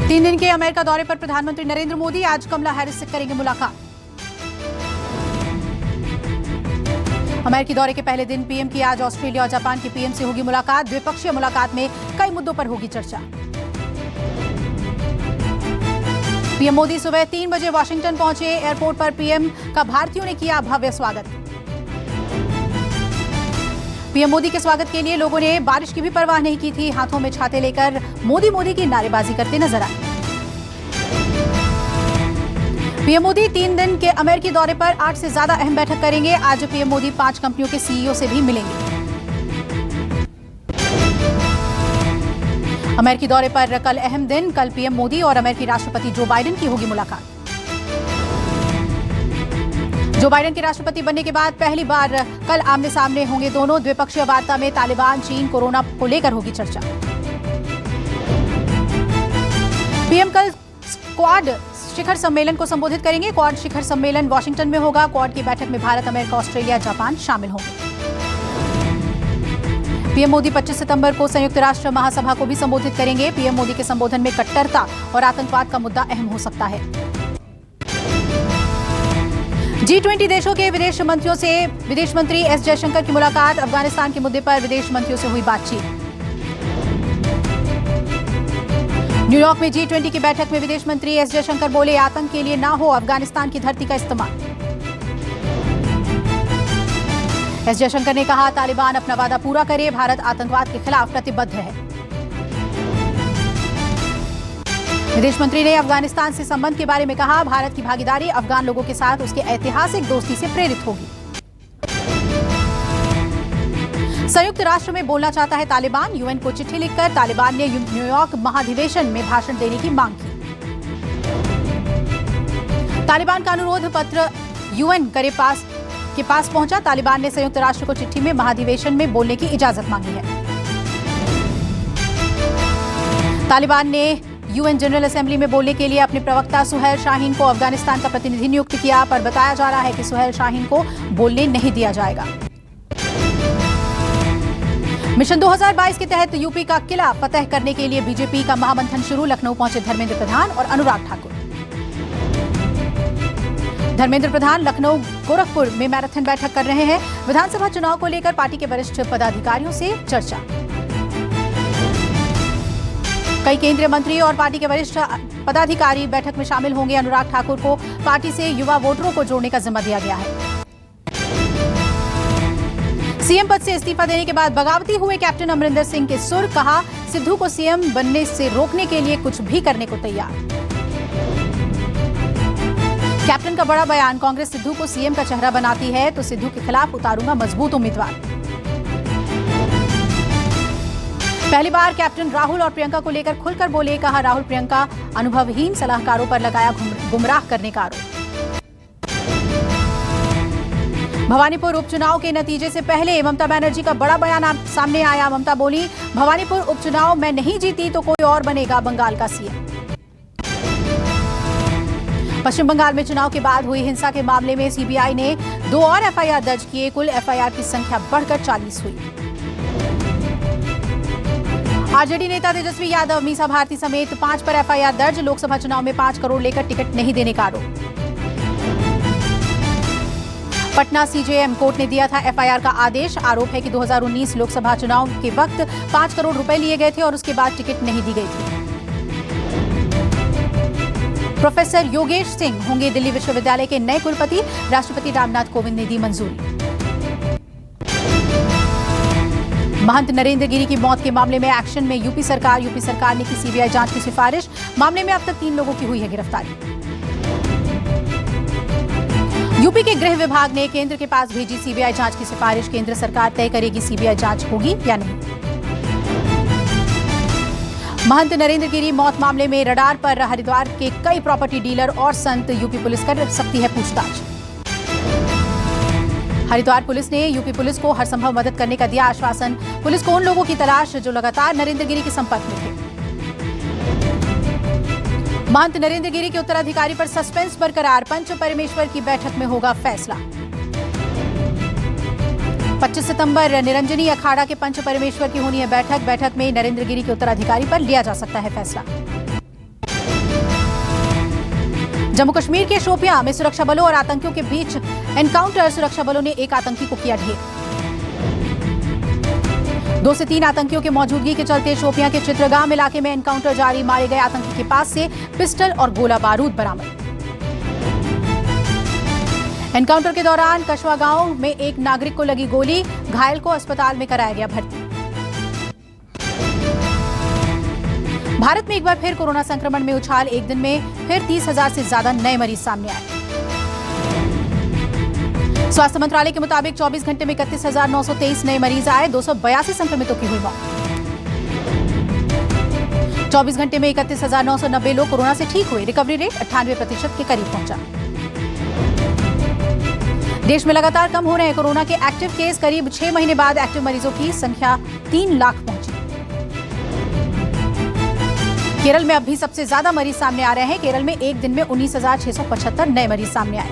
3 दिन के अमेरिका दौरे पर प्रधानमंत्री नरेंद्र मोदी आज कमला हैरिस से करेंगे मुलाकात। अमेरिकी दौरे के पहले दिन पीएम की आज ऑस्ट्रेलिया और जापान के पीएम से होगी मुलाकात। द्विपक्षीय मुलाकात में कई मुद्दों पर होगी चर्चा। पीएम मोदी सुबह 3 बजे वॉशिंगटन पहुंचे। एयरपोर्ट पर पीएम का भारतीयों ने किया भव्य स्वागत। पीएम मोदी के स्वागत के लिए लोगों ने बारिश की भी परवाह नहीं की थी। हाथों में छाते लेकर मोदी मोदी की नारेबाजी करते नजर आए। पीएम मोदी 3 दिन के अमेरिकी दौरे पर 8 से ज्यादा अहम बैठक करेंगे। आज पीएम मोदी 5 कंपनियों के सीईओ से भी मिलेंगे। अमेरिकी दौरे पर कल अहम दिन। कल पीएम मोदी और अमेरिकी राष्ट्रपति जो बाइडेन की होगी मुलाकात। जो बाइडेन के राष्ट्रपति बनने के बाद पहली बार कल आमने सामने होंगे दोनों। द्विपक्षीय वार्ता में तालिबान, चीन, कोरोना को लेकर होगी चर्चा। पीएम कल क्वाड शिखर सम्मेलन को संबोधित करेंगे। क्वाड शिखर सम्मेलन वॉशिंगटन में होगा। क्वाड की बैठक में भारत, अमेरिका, ऑस्ट्रेलिया, जापान शामिल होंगे। पीएम मोदी 25 सितंबर को संयुक्त राष्ट्र महासभा को भी संबोधित करेंगे। पीएम मोदी के संबोधन में कट्टरता और आतंकवाद का मुद्दा अहम हो सकता है। G20 देशों के विदेश मंत्रियों से विदेश मंत्री एस जयशंकर की मुलाकात। अफगानिस्तान के मुद्दे पर विदेश मंत्रियों से हुई बातचीत। न्यूयॉर्क में G20 की बैठक में विदेश मंत्री एस जयशंकर बोले, आतंक के लिए ना हो अफगानिस्तान की धरती का इस्तेमाल। एस जयशंकर ने कहा, तालिबान अपना वादा पूरा करे, भारत आतंकवाद के खिलाफ प्रतिबद्ध है। विदेश मंत्री ने अफगानिस्तान से संबंध के बारे में कहा, भारत की भागीदारी अफगान लोगों के साथ उसके ऐतिहासिक दोस्ती से प्रेरित होगी। संयुक्त राष्ट्र में बोलना चाहता है तालिबान। यूएन को चिट्ठी लिखकर तालिबान ने न्यूयॉर्क महाधिवेशन में भाषण देने की मांग की। तालिबान का अनुरोध पत्र यूएन के पास पहुंचा। तालिबान ने संयुक्त राष्ट्र को चिट्ठी में महाधिवेशन में बोलने की इजाजत मांगी है। तालिबान ने यूएन जनरल असेंबली में बोलने के लिए अपने प्रवक्ता सुहैल शाहीन को अफगानिस्तान का प्रतिनिधि नियुक्त किया, पर बताया जा रहा है कि सुहैल शाहीन को बोलने नहीं दिया जाएगा। मिशन 2022 के तहत यूपी का किला फतह करने के लिए बीजेपी का महामंथन शुरू। लखनऊ पहुंचे धर्मेंद्र प्रधान और अनुराग ठाकुर। धर्मेंद्र प्रधान लखनऊ गोरखपुर में मैराथन बैठक कर रहे हैं। विधानसभा चुनाव को लेकर पार्टी के वरिष्ठ पदाधिकारियों से चर्चा। कई केंद्रीय मंत्री और पार्टी के वरिष्ठ पदाधिकारी बैठक में शामिल होंगे। अनुराग ठाकुर को पार्टी से युवा वोटरों को जोड़ने का जिम्मा दिया गया है। सीएम पद से इस्तीफा देने के बाद बगावती हुए कैप्टन अमरिंदर सिंह के सुर। कहा, सिद्धू को सीएम बनने से रोकने के लिए कुछ भी करने को तैयार। कैप्टन का बड़ा बयान, कांग्रेस सिद्धू को सीएम का चेहरा बनाती है तो सिद्धू के खिलाफ उतारूंगा मजबूत उम्मीदवार। पहली बार कैप्टन राहुल और प्रियंका को लेकर खुलकर बोले। कहा, राहुल प्रियंका अनुभवहीन सलाहकारों पर लगाया गुमराह करने का आरोप। भवानीपुर उपचुनाव के नतीजे से पहले ममता बनर्जी का बड़ा बयान सामने आया। ममता बोली, भवानीपुर उपचुनाव में नहीं जीती तो कोई और बनेगा बंगाल का सीएम। पश्चिम बंगाल में चुनाव के बाद हुई हिंसा के मामले में सीबीआई ने 2 और एफआईआर दर्ज किए। कुल एफआईआर की संख्या बढ़कर 40 हुई। आरजेडी नेता तेजस्वी यादव, मीसा भारती समेत 5 पर एफआईआर दर्ज। लोकसभा चुनाव में 5 करोड़ लेकर टिकट नहीं देने का आरोप। पटना सीजेएम कोर्ट ने दिया था एफआईआर का आदेश। आरोप है कि 2019 लोकसभा चुनाव के वक्त 5 करोड़ रुपए लिए गए थे और उसके बाद टिकट नहीं दी गई थी। प्रोफेसर योगेश सिंह होंगे दिल्ली विश्वविद्यालय के नए कुलपति। राष्ट्रपति रामनाथ कोविंद ने दी मंजूरी। महंत नरेंद्र गिरी की मौत के मामले में एक्शन में यूपी सरकार ने की सीबीआई जांच की सिफारिश। मामले में अब तक 3 लोगों की हुई है गिरफ्तारी। यूपी के गृह विभाग ने केंद्र के पास भेजी सीबीआई जांच की सिफारिश। केंद्र सरकार तय करेगी सीबीआई जांच होगी या नहीं। महंत नरेंद्र गिरी मौत मामले में रडार पर हरिद्वार के कई प्रॉपर्टी डीलर और संत। यूपी पुलिस कर सकती है पूछताछ। हरिद्वार पुलिस ने यूपी पुलिस को हर संभव मदद करने का दिया आश्वासन। पुलिस को उन लोगों की तलाश जो लगातार नरेंद्र गिरी के संपर्क में थे। महंत नरेंद्र गिरी के उत्तराधिकारी पर सस्पेंस बरकरार। पंच परमेश्वर की बैठक में होगा फैसला। 25 सितंबर निरंजनी अखाड़ा के पंच परमेश्वर की होनी है बैठक में नरेंद्र गिरी के उत्तराधिकारी पर लिया जा सकता है फैसला। जम्मू कश्मीर के शोपियां में सुरक्षा बलों और आतंकियों के बीच एनकाउंटर। सुरक्षा बलों ने एक आतंकी को किया ढेर। 2 से 3 आतंकियों की मौजूदगी के चलते शोपियां के चित्रगाम इलाके में एनकाउंटर जारी। मारे गए आतंकी के पास से पिस्टल और गोला बारूद बरामद। एनकाउंटर के दौरान कशवा गांव में एक नागरिक को लगी गोली। घायल को अस्पताल में कराया गया भर्ती। भारत में एक बार फिर कोरोना संक्रमण में उछाल। एक दिन में फिर 30,000 से ज्यादा नए मरीज सामने आए। स्वास्थ्य मंत्रालय के मुताबिक 24 घंटे में 31,923 नए मरीज आए। 282 संक्रमितों की हुई मौत। 24 घंटे में 31,990 लोग कोरोना से ठीक हुए। रिकवरी रेट 98% के करीब पहुंचा। देश में लगातार कम हो रहे हैं कोरोना के एक्टिव केस। करीब 6 महीने बाद एक्टिव मरीजों की संख्या 3 लाख पहुंची। केरल में अब भी सबसे ज्यादा मरीज सामने आ रहे हैं। केरल में एक दिन में 19,675 नए मरीज सामने आए।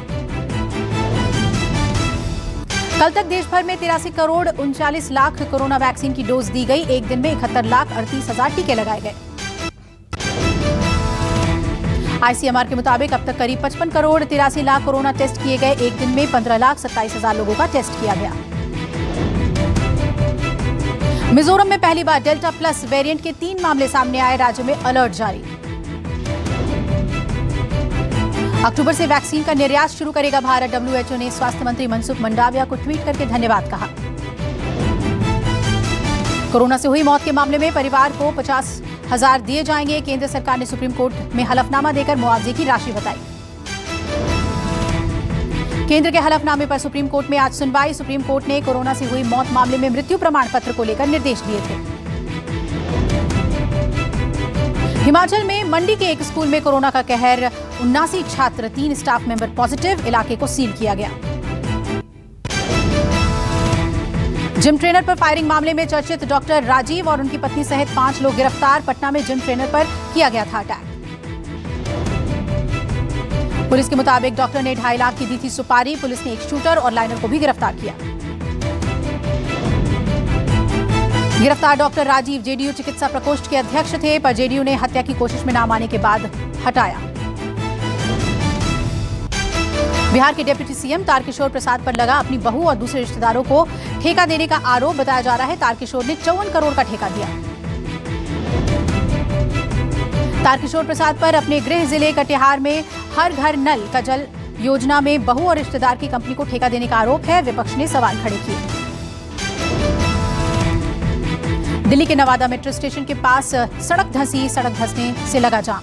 कल तक देश भर में 83 करोड़ 39 लाख कोरोना वैक्सीन की डोज दी गई। एक दिन में 71,38,000 टीके लगाए गए। आईसीएमआर के मुताबिक अब तक करीब 55 करोड़ 83 लाख कोरोना टेस्ट किए गए। एक दिन में 15,27,000 लोगों का टेस्ट किया गया। मिजोरम में पहली बार डेल्टा प्लस वेरिएंट के 3 मामले सामने आए। राज्य में अलर्ट जारी। अक्टूबर से वैक्सीन का निर्यात शुरू करेगा भारत। डब्ल्यूएचओ ने स्वास्थ्य मंत्री मनसुख मंडाविया को ट्वीट करके धन्यवाद कहा। कोरोना से हुई मौत के मामले में परिवार को 50,000 दिए जाएंगे। केंद्र सरकार ने सुप्रीम कोर्ट में हलफनामा देकर मुआवजे की राशि बताई। केंद्र के हलफनामे पर सुप्रीम कोर्ट में आज सुनवाई। सुप्रीम कोर्ट ने कोरोना से हुई मौत मामले में मृत्यु प्रमाण पत्र को लेकर निर्देश दिए थे। हिमाचल में मंडी के एक स्कूल में कोरोना का कहर। 79 छात्र, 3 स्टाफ मेंबर पॉजिटिव। इलाके को सील किया गया। जिम ट्रेनर पर फायरिंग मामले में चर्चित डॉक्टर राजीव और उनकी पत्नी सहित 5 लोग गिरफ्तार। पटना में जिम ट्रेनर पर किया गया था अटैक। पुलिस के मुताबिक डॉक्टर ने 2.5 लाख की दी थी सुपारी। पुलिस ने एक शूटर और लाइनर को भी गिरफ्तार किया। गिरफ्तार डॉक्टर राजीव जेडीयू चिकित्सा प्रकोष्ठ के अध्यक्ष थे, पर जेडीयू ने हत्या की कोशिश में नाम आने के बाद हटाया। बिहार के डिप्टी सीएम तारकिशोर प्रसाद पर लगा अपनी बहू और दूसरे रिश्तेदारों को ठेका देने का आरोप। बताया जा रहा है तारकिशोर ने 54 करोड़ का ठेका दिया। तारकिशोर प्रसाद पर अपने गृह जिले कटिहार में हर घर नल का जल योजना में बहू और रिश्तेदार की कंपनी को ठेका देने का आरोप है। विपक्ष ने सवाल खड़े किए। दिल्ली के नवादा मेट्रो स्टेशन के पास सड़क धंसी। सड़क धंसने से लगा जाम।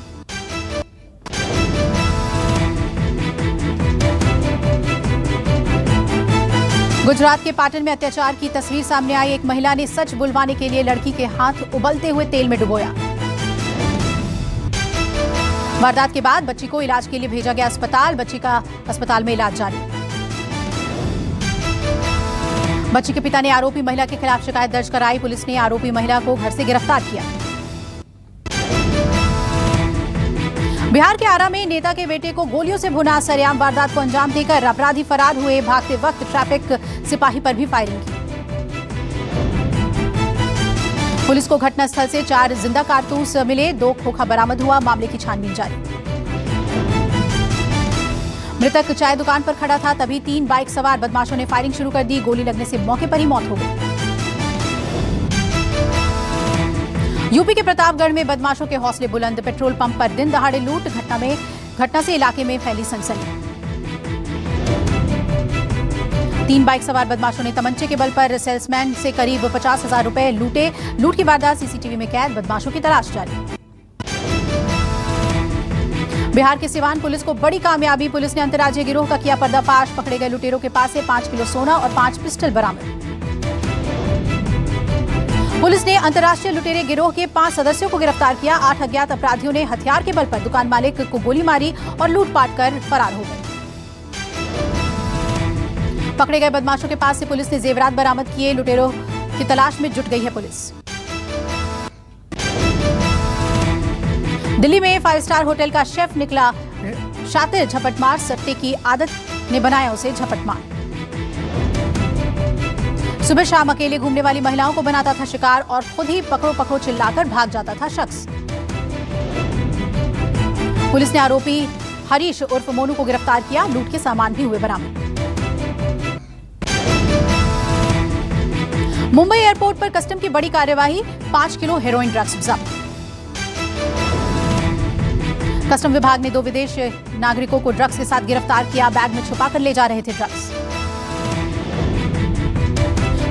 गुजरात के पाटन में अत्याचार की तस्वीर सामने आई। एक महिला ने सच बुलवाने के लिए लड़की के हाथ उबलते हुए तेल में डुबोया। वारदात के बाद बच्ची को इलाज के लिए भेजा गया अस्पताल। बच्ची का अस्पताल में इलाज जारी। बच्ची के पिता ने आरोपी महिला के खिलाफ शिकायत दर्ज कराई। पुलिस ने आरोपी महिला को घर से गिरफ्तार किया। बिहार के आरा में नेता के बेटे को गोलियों से भुना। सरेआम वारदात को अंजाम देकर अपराधी फरार हुए। भागते वक्त ट्रैफिक सिपाही पर भी फायरिंग की। पुलिस को घटनास्थल से 4 जिंदा कारतूस मिले। 2 खोखा बरामद हुआ। मामले की छानबीन जारी। मृतक चाय दुकान पर खड़ा था, तभी 3 बाइक सवार बदमाशों ने फायरिंग शुरू कर दी। गोली लगने से मौके पर ही मौत हो गई। यूपी के प्रतापगढ़ में बदमाशों के हौसले बुलंद। पेट्रोल पंप पर दिन दहाड़े लूट। घटना से इलाके में फैली सनसनी। 3 बाइक सवार बदमाशों ने तमंचे के बल पर सेल्समैन से करीब 50,000 रुपए लूटे। लूट की वारदात सीसीटीवी में कैद। बदमाशों की तलाश जारी। बिहार के सिवान पुलिस को बड़ी कामयाबी। पुलिस ने अंतर्राज्यीय गिरोह का किया पर्दाफाश। पकड़े गए लुटेरों के पास से 5 किलो सोना और 5 पिस्टल बरामद। पुलिस ने अंतर्राष्ट्रीय लुटेरे गिरोह के 5 सदस्यों को गिरफ्तार किया। 8 अज्ञात अपराधियों ने हथियार के बल पर दुकान मालिक को गोली मारी और लूटपाट कर फरार हो गए। पकड़े गए बदमाशों के पास से पुलिस ने जेवरात बरामद किए। लुटेरों की तलाश में जुट गई है पुलिस। दिल्ली में 5 स्टार होटल का शेफ निकला शातिर झपटमार। सट्टे की आदत ने बनाया उसे झपटमार। सुबह शाम अकेले घूमने वाली महिलाओं को बनाता था शिकार और खुद ही पकड़ो पकड़ो चिल्लाकर भाग जाता था शख्स। पुलिस ने आरोपी हरीश उर्फ मोनू को गिरफ्तार किया। लूट के सामान भी हुए बरामद। मुंबई एयरपोर्ट पर कस्टम की बड़ी कार्यवाही, 5 किलो हेरोइन ड्रग्स जब्त। कस्टम विभाग ने 2 विदेशी नागरिकों को ड्रग्स के साथ गिरफ्तार किया। बैग में छुपाकर ले जा रहे थे ड्रग्स।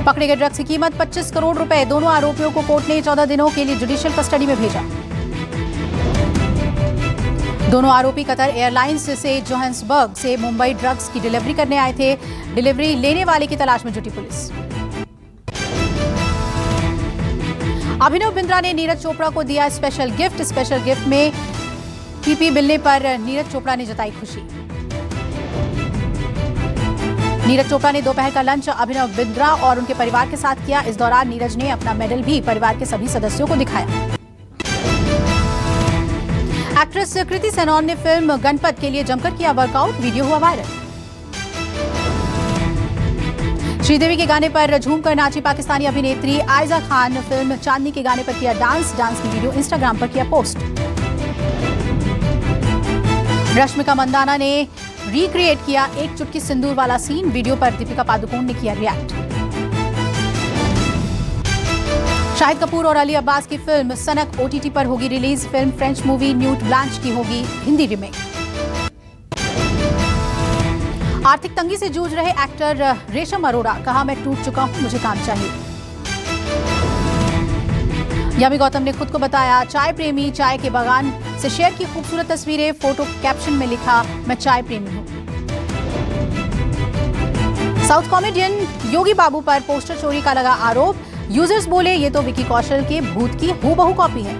पकड़े गए ड्रग्स की कीमत 25 करोड़ रुपए। दोनों आरोपियों को कोर्ट ने 14 दिनों के लिए जुडिशियल कस्टडी में भेजा। दोनों आरोपी कतर एयरलाइंस से जोहान्सबर्ग से मुंबई ड्रग्स की डिलीवरी करने आए थे। डिलीवरी लेने वाले की तलाश में जुटी पुलिस। अभिनव बिंद्रा ने नीरज चोपड़ा को दिया स्पेशल गिफ्ट। स्पेशल गिफ्ट में पीपी मिलने पर नीरज चोपड़ा ने जताई खुशी। नीरज चोपड़ा ने दोपहर का लंच अभिनव बिंद्रा और उनके परिवार के साथ किया। इस दौरान नीरज ने अपना मेडल भी परिवार के सभी सदस्यों को दिखाया। एक्ट्रेस कृति सेनन ने फिल्म गणपत के लिए जमकर किया वर्कआउट। वीडियो हुआ वायरल। श्रीदेवी के गाने पर झूमकर नाची पाकिस्तानी अभिनेत्री आयजा खान। फिल्म चांदनी के गाने पर किया डांस की वीडियो इंस्टाग्राम पर किया पोस्ट। रश्मिका मंदाना ने रिक्रिएट किया एक चुटकी सिंदूर वाला सीन। वीडियो पर दीपिका पादुकोण ने किया रिएक्ट। शाहिद कपूर और अली अब्बास की फिल्म सनक ओटीटी पर होगी release. Film French movie Nuit Blanche की होगी हिंदी रीमेक। आर्थिक तंगी से जूझ रहे एक्टर रेशम अरोड़ा, कहा मैं टूट चुका हूं, मुझे काम चाहिए। यामी गौतम ने खुद को बताया चाय प्रेमी। चाय के बागान से शेयर की खूबसूरत तस्वीरें। फोटो कैप्शन में लिखा मैं चाय प्रेमी हूं। साउथ कॉमेडियन योगी बाबू पर पोस्टर चोरी का लगा आरोप। यूजर्स बोले ये तो विकी कौशल के भूत की हूबहू कॉपी है।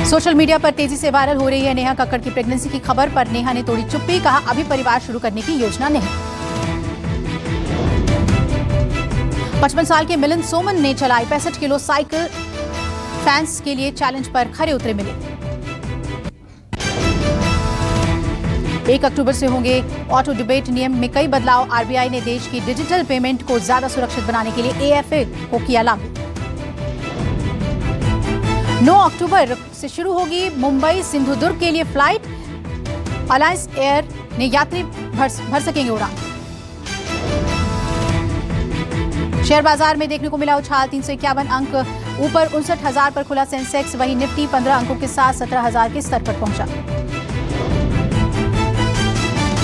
सोशल मीडिया पर तेजी से वायरल हो रही है नेहा कक्कड़ की प्रेगनेंसी की खबर पर नेहा ने तोड़ी चुप्पी। कहा अभी परिवार शुरू करने की योजना नहीं। 55 साल के मिलिंद सोमन ने चलाई 65 किलो साइकिल। फैंस के लिए चैलेंज पर खरे उतरे मिले। 1 अक्टूबर से होंगे ऑटो डिबेट नियम में कई बदलाव। आरबीआई ने देश की डिजिटल पेमेंट को ज्यादा सुरक्षित बनाने के लिए एएफए को किया लागू। 9 अक्टूबर से शुरू होगी मुंबई सिंधुदुर्ग के लिए फ्लाइट। अलायंस एयर ने यात्री भर सकेंगे उड़ान। शेयर बाजार में देखने को मिला उछाल। 351 अंक ऊपर 59,000 पर खुला सेंसेक्स। वहीं निफ्टी 15 अंकों के साथ 17,000 के स्तर पर पहुंचा।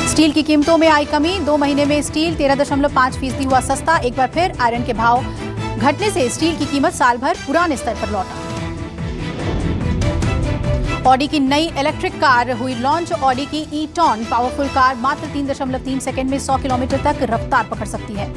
स्टील की कीमतों में आई कमी। 2 महीने में स्टील 13.5% हुआ सस्ता। एक बार फिर आयरन के भाव घटने से स्टील की कीमत साल भर पुराने स्तर पर लौटा। ऑडी की नई इलेक्ट्रिक कार हुई लॉन्च। ऑडी की ई-टॉन पावरफुल कार मात्र 3.3 सेकंड में 100 किलोमीटर तक रफ्तार पकड़ सकती है।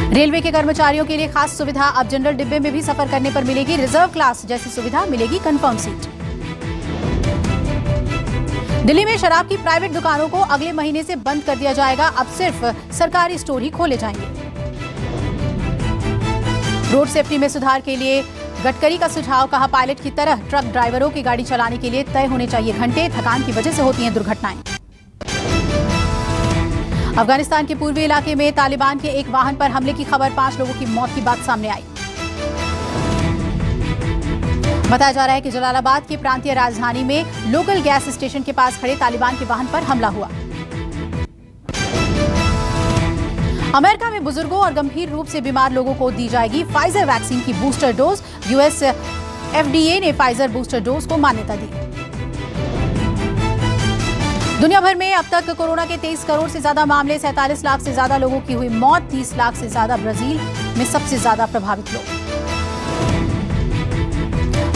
रेलवे के कर्मचारियों के लिए खास सुविधा। अब जनरल डिब्बे में भी सफर करने पर मिलेगी रिजर्व क्लास जैसी सुविधा। मिलेगी कंफर्म सीट। दिल्ली में शराब की प्राइवेट दुकानों को अगले महीने से बंद कर दिया जाएगा। अब सिर्फ सरकारी स्टोर ही खोले जाएंगे। रोड सेफ्टी में सुधार के लिए गडकरी का सुझाव। कहा पायलट की तरह ट्रक ड्राइवरों की गाड़ी चलाने के लिए तय होने चाहिए घंटे। थकान की वजह से होती हैं दुर्घटनाएं। अफगानिस्तान के पूर्वी इलाके में तालिबान के एक वाहन पर हमले की खबर। 5 लोगों की मौत की बात सामने आई। बताया जा रहा है कि जलालाबाद की प्रांतीय राजधानी में लोकल गैस स्टेशन के पास खड़े तालिबान के वाहन पर हमला हुआ। अमेरिका में बुजुर्गों और गंभीर रूप से बीमार लोगों को दी जाएगी फाइजर वैक्सीन की बूस्टर डोज। यूएस एफडीए ने फाइजर बूस्टर डोज को मान्यता दी। दुनिया भर में अब तक कोरोना के 23 करोड़ से ज्यादा मामले। 47 लाख से ज्यादा लोगों की हुई मौत। 30 लाख से ज्यादा ब्राजील में सबसे ज्यादा प्रभावित लोग।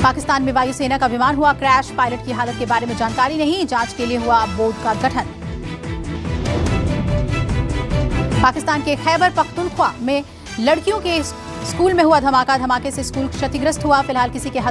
पाकिस्तान में वायुसेना का विमान हुआ क्रैश। पायलट की हालत के बारे में जानकारी नहीं। जांच के लिए हुआ बोर्ड का गठन। पाकिस्तान के खैबर पख्तूनख्वा में लड़कियों के स्कूल में हुआ धमाका। धमाके से स्कूल क्षतिग्रस्त हुआ। फिलहाल किसी के